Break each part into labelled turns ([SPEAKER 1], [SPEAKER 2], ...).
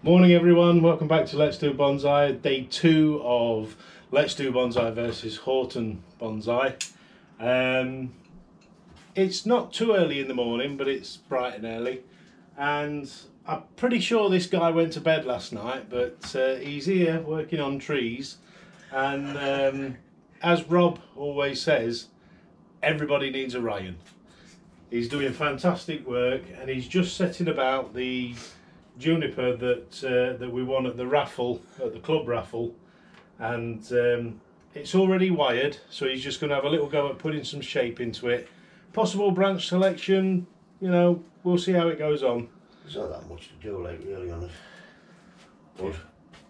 [SPEAKER 1] Morning everyone, welcome back to Let's Do Bonsai, day 2 of Let's Do Bonsai versus Houghton Bonsai. It's not too early in the morning, but it's bright and early, and I'm pretty sure this guy went to bed last night, but he's here working on trees, and as Rob always says, everybody needs a Ryan. He's doing fantastic work, and he's just setting about the juniper that we won at the raffle, at the club raffle, and it's already wired, so he's just going to have a little go at putting some shape into it. Possible branch selection, you know, we'll see how it goes on.
[SPEAKER 2] There's not that much to do, like, really, on it. But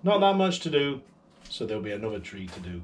[SPEAKER 1] not that much to do, so there'll be another tree to do.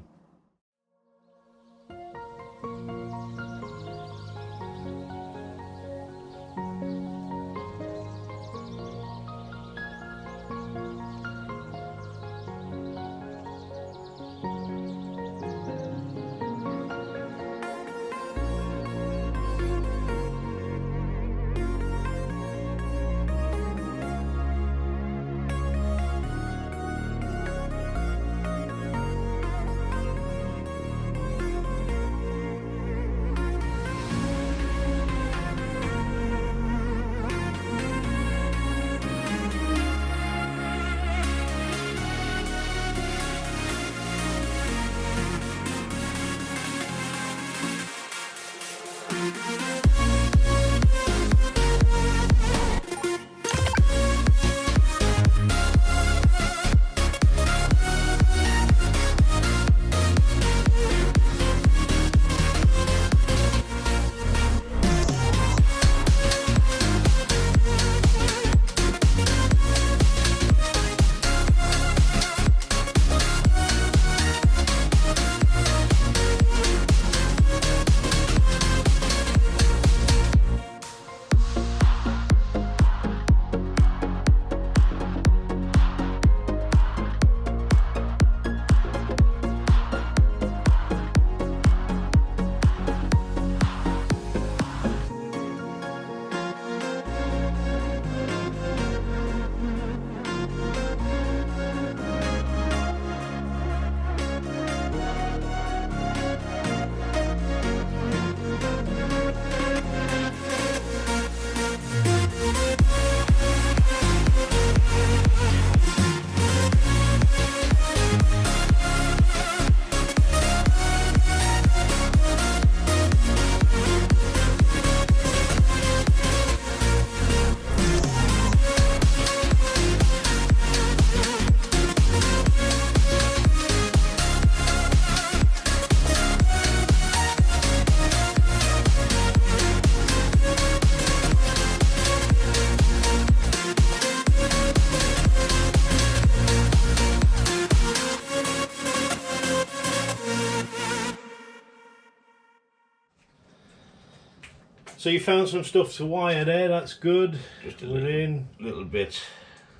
[SPEAKER 1] So you found some stuff to wire there, that's good.
[SPEAKER 2] just a little bit.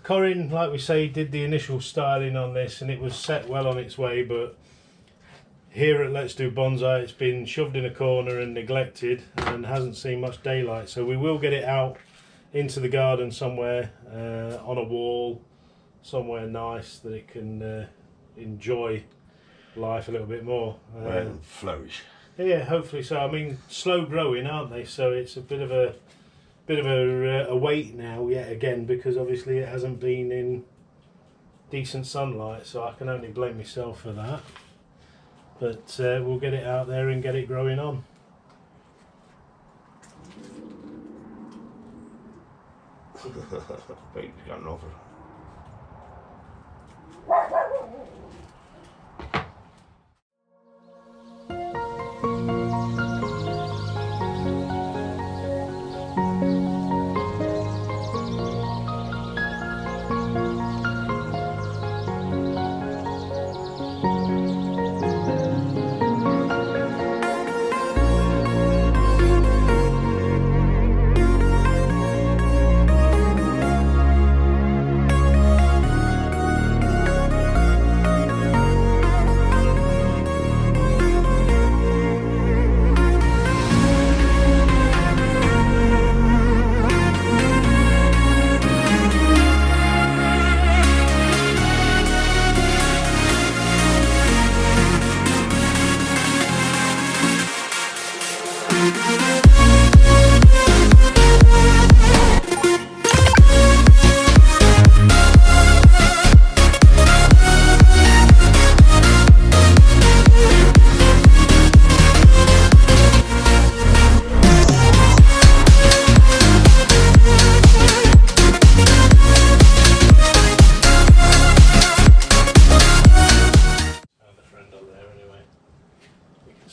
[SPEAKER 1] Corin, like we say, did the initial styling on this and it was set well on its way, but here at Let's Do Bonsai it's been shoved in a corner and neglected and hasn't seen much daylight. So we will get it out into the garden somewhere, on a wall, somewhere nice that it can enjoy life a little bit more.
[SPEAKER 2] And flourish.
[SPEAKER 1] Yeah, hopefully so. I mean, slow growing, aren't they? So it's a bit of a wait now yet again, because obviously it hasn't been in decent sunlight. So I can only blame myself for that. But we'll get it out there and get it growing on.
[SPEAKER 2] Baby's got an offer.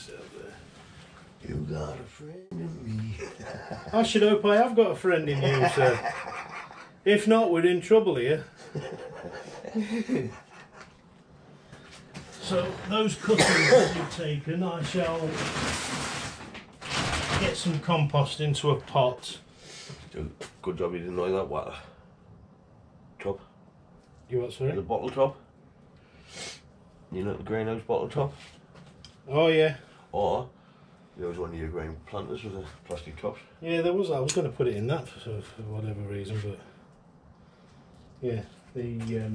[SPEAKER 1] sit up there.
[SPEAKER 2] You got a friend in me.
[SPEAKER 1] I should hope I have got a friend in you, sir. If not, we're in trouble here. So those cuttings that you've taken, I shall get some compost into a pot.
[SPEAKER 2] Good job you didn't know that water top.
[SPEAKER 1] You what, sorry?
[SPEAKER 2] The bottle top. You know the greenhouse bottle top.
[SPEAKER 1] Oh yeah.
[SPEAKER 2] Or there was one of your grain planters with the plastic tops.
[SPEAKER 1] Yeah, there was. I was going to put it in that for whatever reason, but yeah, the.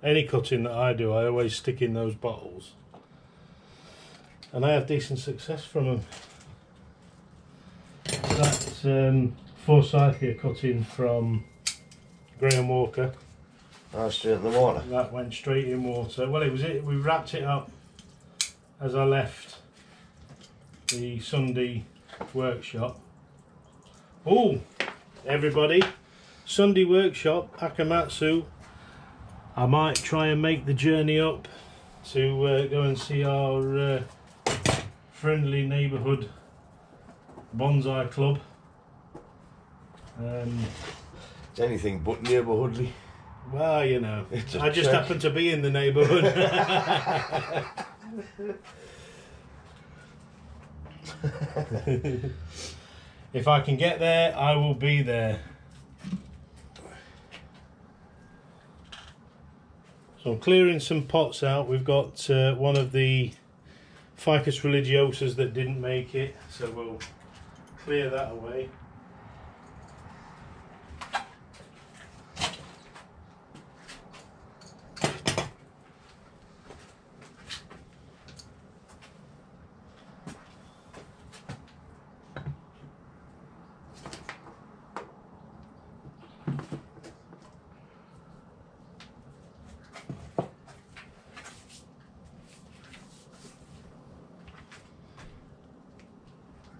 [SPEAKER 1] Any cutting that I do, I always stick in those bottles, and I have decent success from them. That's forsythia cutting from Graham Walker.
[SPEAKER 2] Oh, straight in the water.
[SPEAKER 1] That went straight in water. Well, we wrapped it up as I left the Sunday workshop. Oh, everybody, Sunday workshop, Akamatsu. I might try and make the journey up to go and see our friendly neighbourhood bonsai club.
[SPEAKER 2] It's anything but neighbourhoodly.
[SPEAKER 1] Well, you know, I just happen to be in the neighbourhood. If I can get there, I will be there. So I'm clearing some pots out. We've got one of the Ficus religiosas that didn't make it, so we'll clear that away.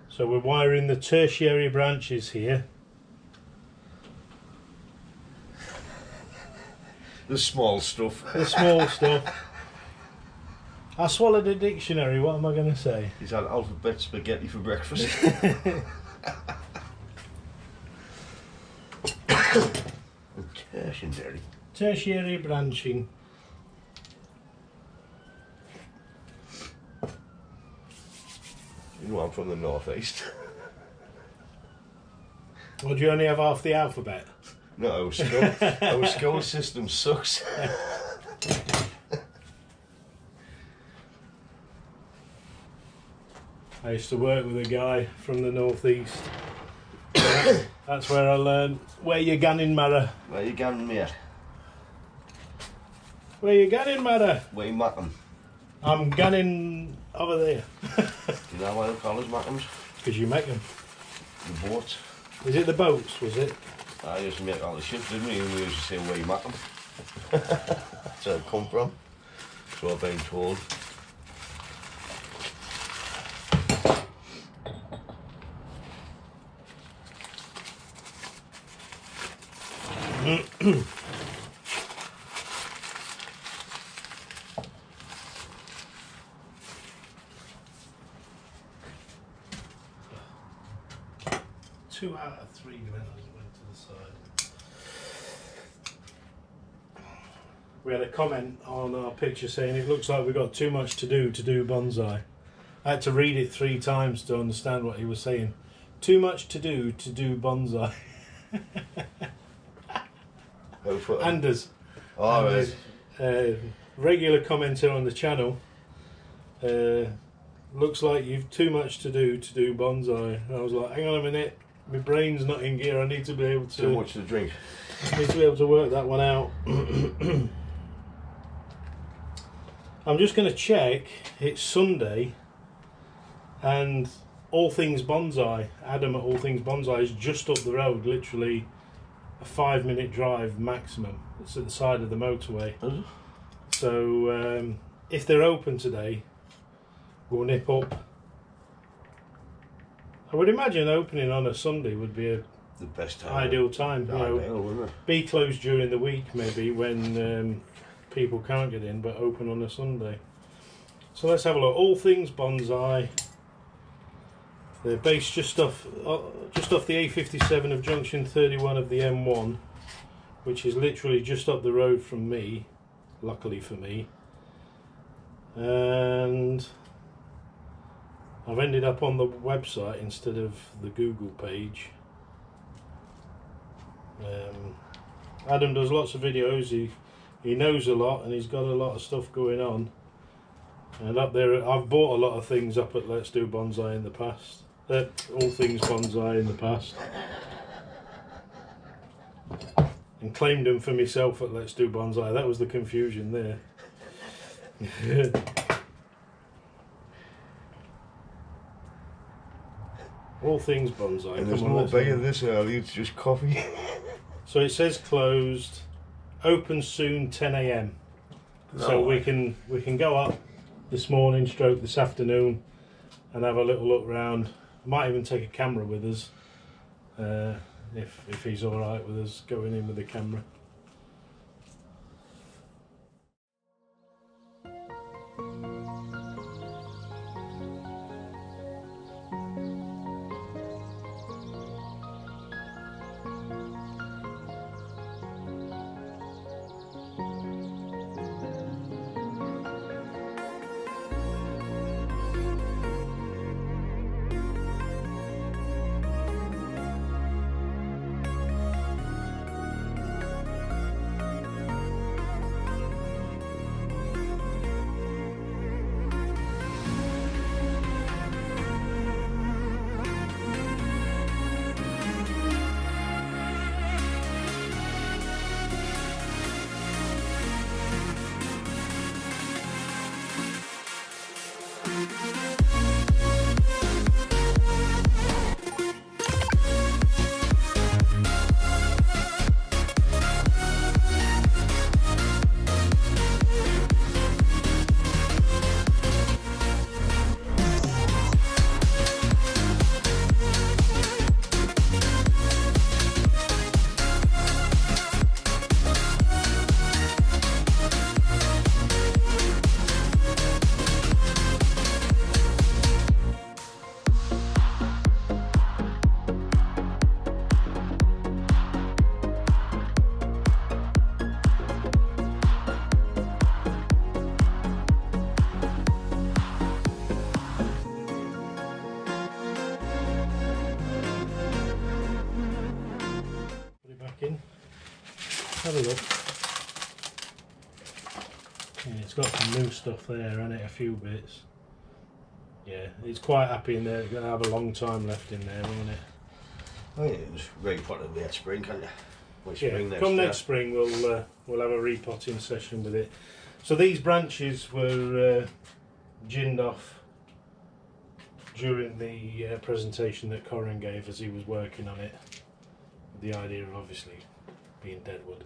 [SPEAKER 1] So we're wiring the tertiary branches here.
[SPEAKER 2] The small stuff.
[SPEAKER 1] The small stuff. I swallowed a dictionary, what am I going to say?
[SPEAKER 2] He's had alphabet spaghetti for breakfast. Tertiary.
[SPEAKER 1] Tertiary branching.
[SPEAKER 2] You know I'm from the northeast.
[SPEAKER 1] Well, do you only have half the alphabet?
[SPEAKER 2] No, our school system sucks.
[SPEAKER 1] I used to work with a guy from the northeast. That's where I learned where you ganning matter.
[SPEAKER 2] Where you going, mate?
[SPEAKER 1] Where you ganning matter?
[SPEAKER 2] Where you mack 'em?
[SPEAKER 1] I'm ganning over there.
[SPEAKER 2] Do you know why they call us mack 'ems?
[SPEAKER 1] Because you make them.
[SPEAKER 2] The boats.
[SPEAKER 1] Is it the boats, was it?
[SPEAKER 2] I used to make all the ships, didn't we? And we used to say where you mack 'em. That's where it come from. So I've been told.
[SPEAKER 1] Two out of three dimensions went to the side. we had a comment on our picture saying it looks like we've got too much to do bonsai. I had to read it 3 times to understand what he was saying. Too much to do bonsai. Anders.
[SPEAKER 2] Oh,
[SPEAKER 1] Anders, regular commenter on the channel. Looks like you've too much to do bonsai. And I was like, hang on a minute, my brain's not in gear. I need to be able to.
[SPEAKER 2] Too much to drink.
[SPEAKER 1] I need to be able to work that one out. I'm just going to check. It's Sunday, and Allthings Bonsai, Adam at Allthings Bonsai, is just up the road, literally a 5-minute drive maximum. It's at the side of the motorway. So if they're open today, we'll nip up. I would imagine opening on a Sunday would be
[SPEAKER 2] the best time.
[SPEAKER 1] Ideal time.
[SPEAKER 2] Wouldn't it?
[SPEAKER 1] Be closed during the week maybe when people can't get in, but open on a Sunday. So let's have a look. Allthings Bonsai. They're based just off the A57 of junction 31 of the M1, which is literally just up the road from me, luckily for me. And I've ended up on the website instead of the Google page. Adam does lots of videos. He knows a lot, and he's got a lot of stuff going on. And up there, I've bought a lot of things up at Let's Do Bonsai in the past. Allthings Bonsai in the past. And claimed them for myself at Let's Do Bonsai. That was the confusion there. Allthings Bonsai.
[SPEAKER 2] And there's no beer this early, it's just coffee.
[SPEAKER 1] So it says closed, open soon 10 AM. So we can go up this morning, stroke this afternoon, and have a little look round. Might even take a camera with us, if he's all right with us going in with the camera. Have a look. Yeah, it's got some new stuff there, hasn't it? A few bits. Yeah, it's quite happy in there. It's going to have a long time left in there, won't it?
[SPEAKER 2] Oh yeah, it was ready for it next spring, can't you?
[SPEAKER 1] Next spring we'll have a repotting session with it. So these branches were ginned off during the presentation that Corin gave as he was working on it, with the idea of obviously being deadwood.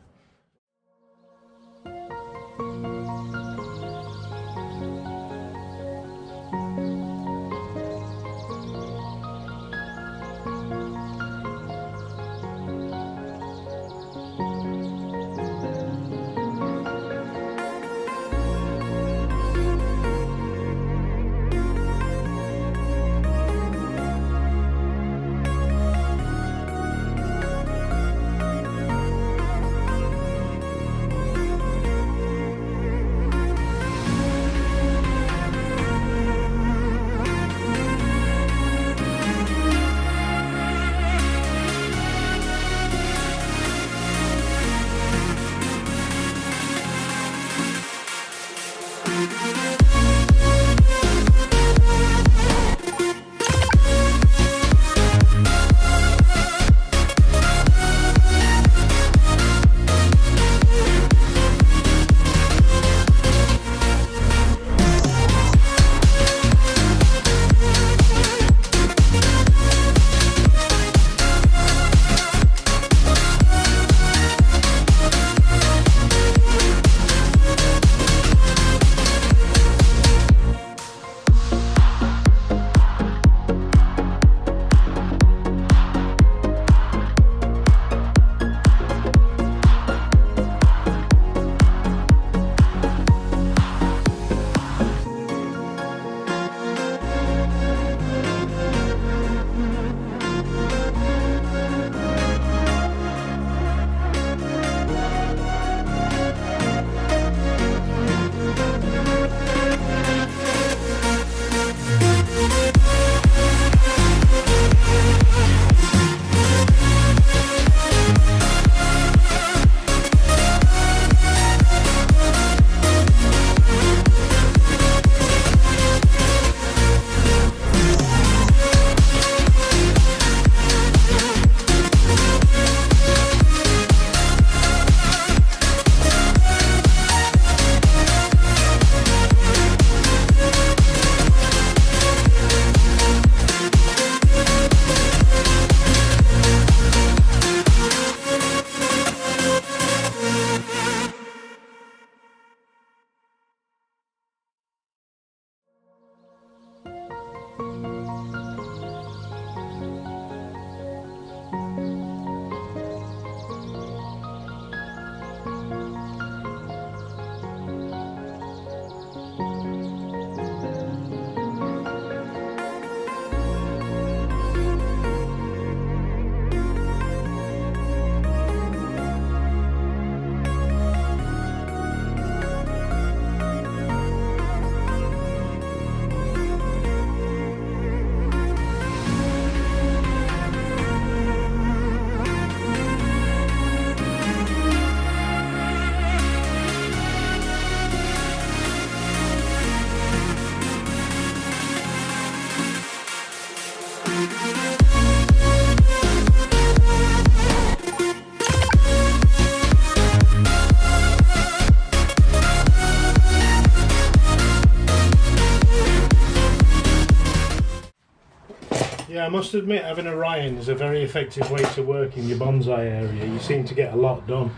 [SPEAKER 1] Yeah, I must admit, having a Ryan is a very effective way to work in your bonsai area. You seem to get a lot done.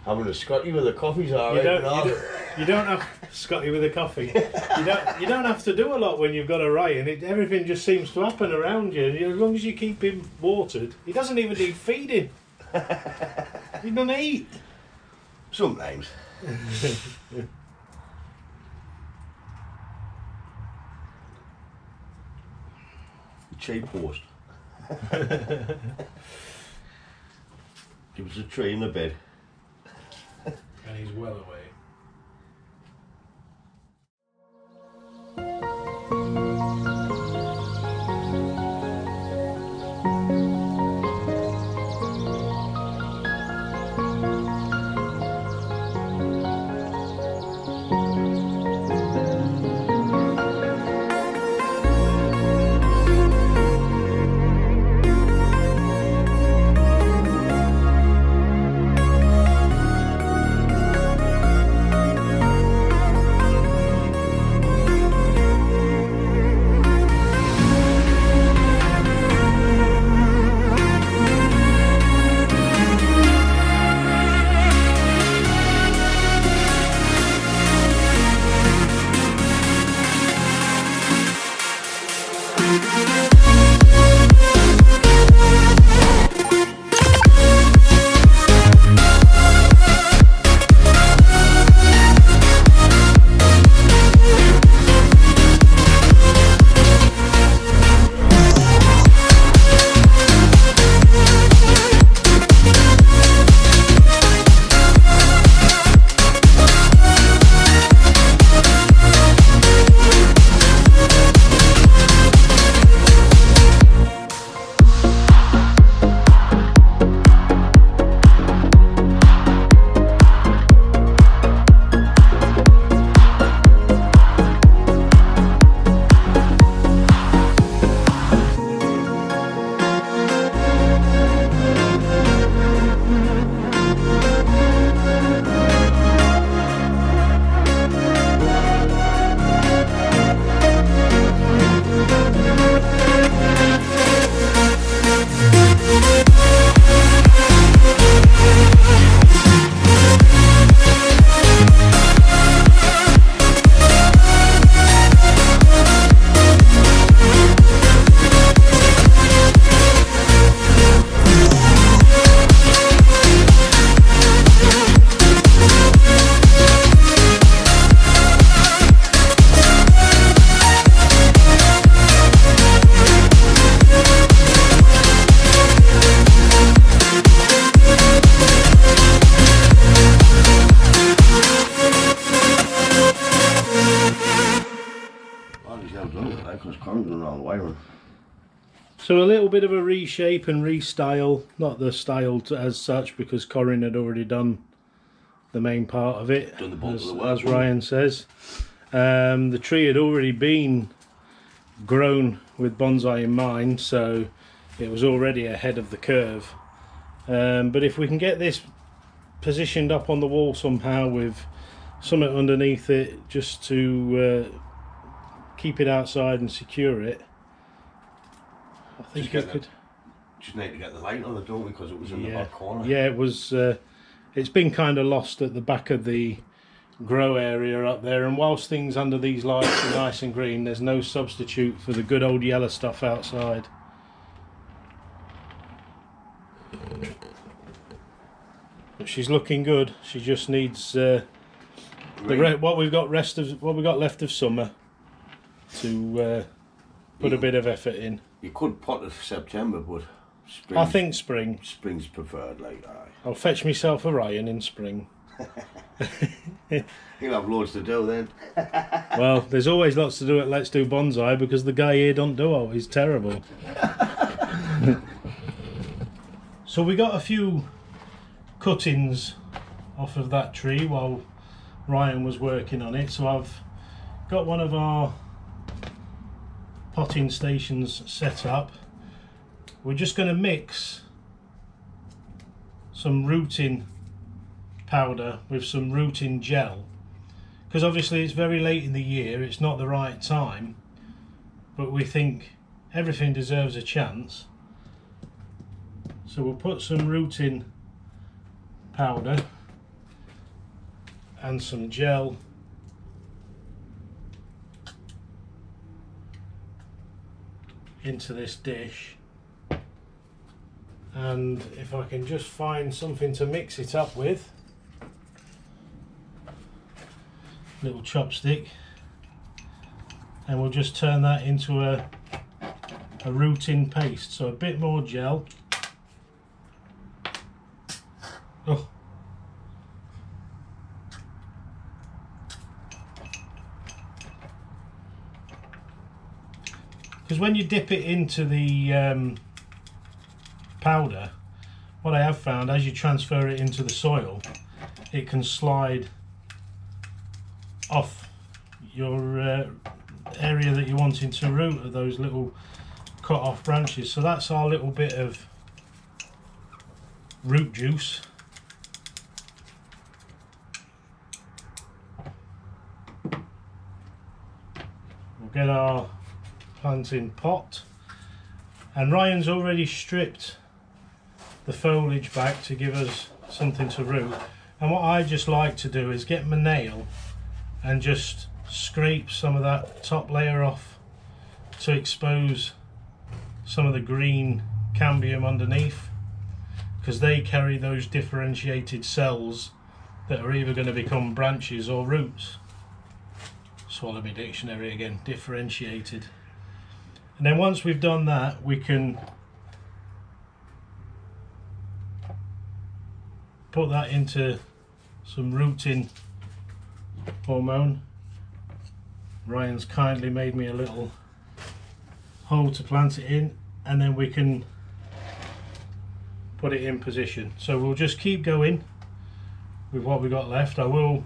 [SPEAKER 2] Having a Scotty with a coffee's alright.
[SPEAKER 1] You don't have Scotty with a coffee. You don't have to do a lot when you've got a Ryan. Everything just seems to happen around you. As long as you keep him watered, he doesn't even need feeding. He doesn't eat.
[SPEAKER 2] Sometimes. Cheap post. Give us a tree in a bed.
[SPEAKER 1] And he's well away. So a little bit of a reshape and restyle, not the style as such, because Corin had already done the main part of it,
[SPEAKER 2] Done the bulk of the work,
[SPEAKER 1] as Ryan says. The tree had already been grown with bonsai in mind, so it was already ahead of the curve. But if we can get this positioned up on the wall somehow with something underneath it just to keep it outside and secure it, I think we could.
[SPEAKER 2] Just need to get the light on it, don't we? Because it was in the back corner.
[SPEAKER 1] Yeah, it was. It's been kind of lost at the back of the grow area up there, and whilst things under these lights are nice and green, there's no substitute for the good old yellow stuff outside. But she's looking good. She just needs what we've got left of summer to put a bit of effort in.
[SPEAKER 2] You could pot it September, but spring.
[SPEAKER 1] I think spring.
[SPEAKER 2] Spring's preferred, like aye.
[SPEAKER 1] I'll fetch myself a Ryan in spring.
[SPEAKER 2] You'll have loads to do then.
[SPEAKER 1] Well, there's always lots to do at Let's Do Bonsai because the guy here don't do all. He's terrible. So we got a few cuttings off of that tree while Ryan was working on it. So I've got one of our potting stations set up. We're just going to mix some rooting powder with some rooting gel, because obviously it's very late in the year, it's not the right time, but we think everything deserves a chance. So we'll put some rooting powder and some gel into this dish, and if I can just find something to mix it up with, little chopstick, and we'll just turn that into a rooting paste. So a bit more gel. Oh. Because when you dip it into the powder, what I have found, as you transfer it into the soil, it can slide off your area that you're wanting to root, of those little cut off branches. So that's our little bit of root juice. We'll get our planting pot, and Ryan's already stripped the foliage back to give us something to root. And what I just like to do is get my nail and just scrape some of that top layer off to expose some of the green cambium underneath, because they carry those differentiated cells that are either going to become branches or roots. Swallow my dictionary again. Differentiated. And then once we've done that, we can put that into some rooting hormone. Ryan's kindly made me a little hole to plant it in, and then we can put it in position. So we'll just keep going with what we got left. I will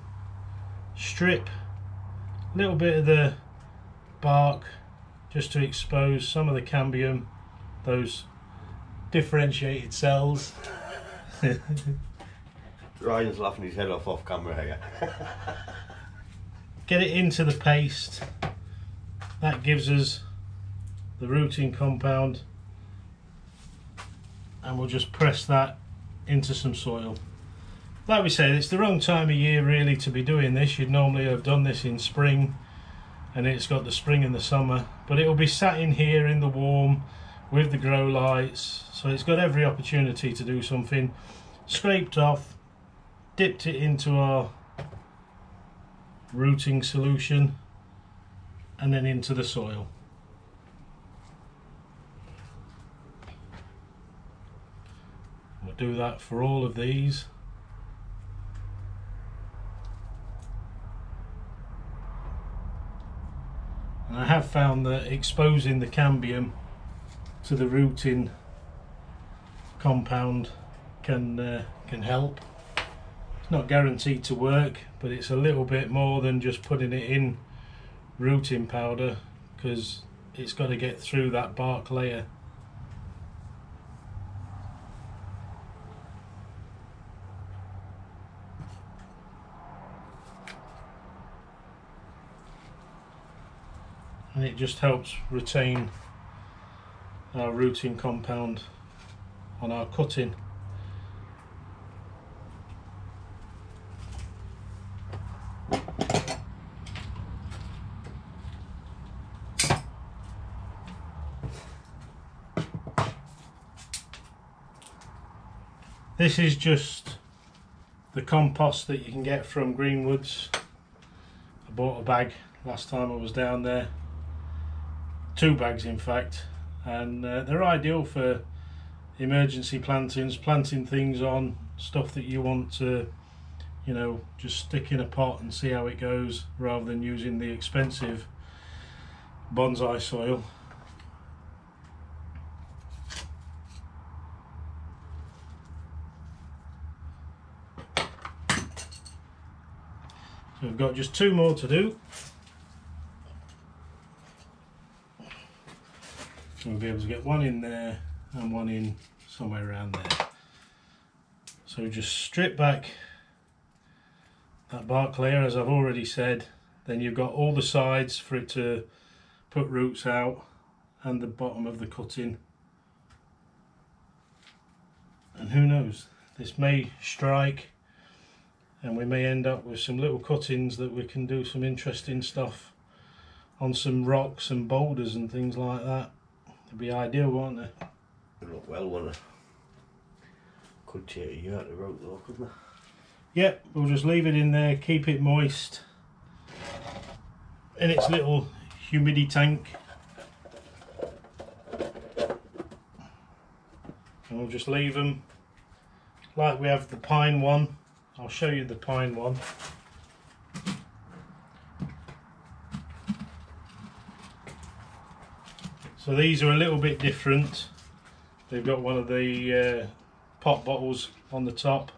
[SPEAKER 1] strip a little bit of the bark just to expose some of the cambium, those differentiated cells.
[SPEAKER 2] Ryan's laughing his head off camera here.
[SPEAKER 1] Get it into the paste. That gives us the rooting compound, and we'll just press that into some soil. Like we said, it's the wrong time of year really to be doing this. You'd normally have done this in spring, and it's got the spring and the summer, but it'll be sat in here in the warm with the grow lights, so it's got every opportunity to do something. Scraped off, dipped it into our rooting solution, and then into the soil. We'll do that for all of these. And I have found that exposing the cambium to the rooting compound can help. It's not guaranteed to work, but it's a little bit more than just putting it in rooting powder, because it's got to get through that bark layer. And it just helps retain our rooting compound on our cutting. This is just the compost that you can get from Greenwoods. I bought a bag last time I was down there. 2 bags in fact, and they're ideal for emergency plantings, planting things on stuff that you want to, you know, just stick in a pot and see how it goes, rather than using the expensive bonsai soil. So we've got just 2 more to do. We'll be able to get one in there and one in somewhere around there. So just strip back that bark layer, as I've already said. Then you've got all the sides for it to put roots out, and the bottom of the cutting. And who knows, this may strike and we may end up with some little cuttings that we can do some interesting stuff on some rocks and boulders and things like that. They'd be ideal, won't they?
[SPEAKER 2] They look well, wouldn't they? Could take a year to rope though, couldn't they?
[SPEAKER 1] Yep, we'll just leave it in there, keep it moist in its little humidity tank. And we'll just leave them like we have the pine one. I'll show you the pine one. So these are a little bit different. They've got one of the pop bottles on the top,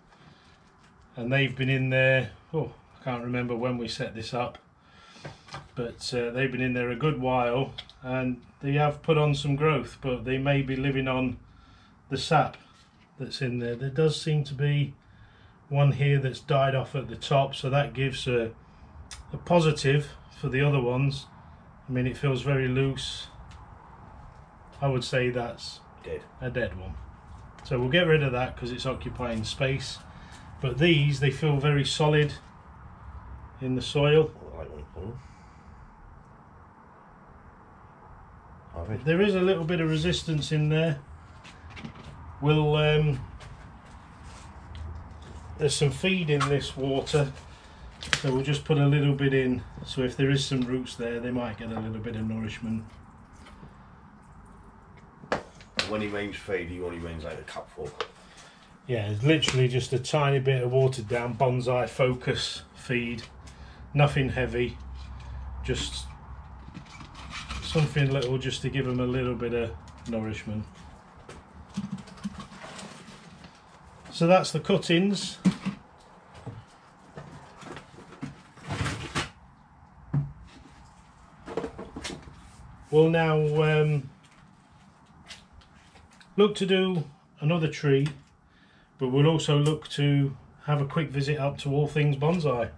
[SPEAKER 1] and they've been in there, oh, I can't remember when we set this up, but they've been in there a good while, and they have put on some growth, but they may be living on the sap that's in there. There does seem to be one here that's died off at the top, so that gives a positive for the other ones. I mean, it feels very loose. I would say that's
[SPEAKER 2] dead.
[SPEAKER 1] A dead one. So we'll get rid of that because it's occupying space. But these, they feel very solid in the soil.
[SPEAKER 2] I like one.
[SPEAKER 1] There is a little bit of resistance in there. We'll there's some feed in this water, so we'll just put a little bit in, so if there is some roots there, they might get a little bit of nourishment.
[SPEAKER 2] When he means feed, he only means like a cupful.
[SPEAKER 1] Yeah, it's literally just a tiny bit of watered down bonsai focus feed, nothing heavy, just something little just to give them a little bit of nourishment. So that's the cuttings. We'll now look to do another tree, but we'll also look to have a quick visit up to Allthings Bonsai.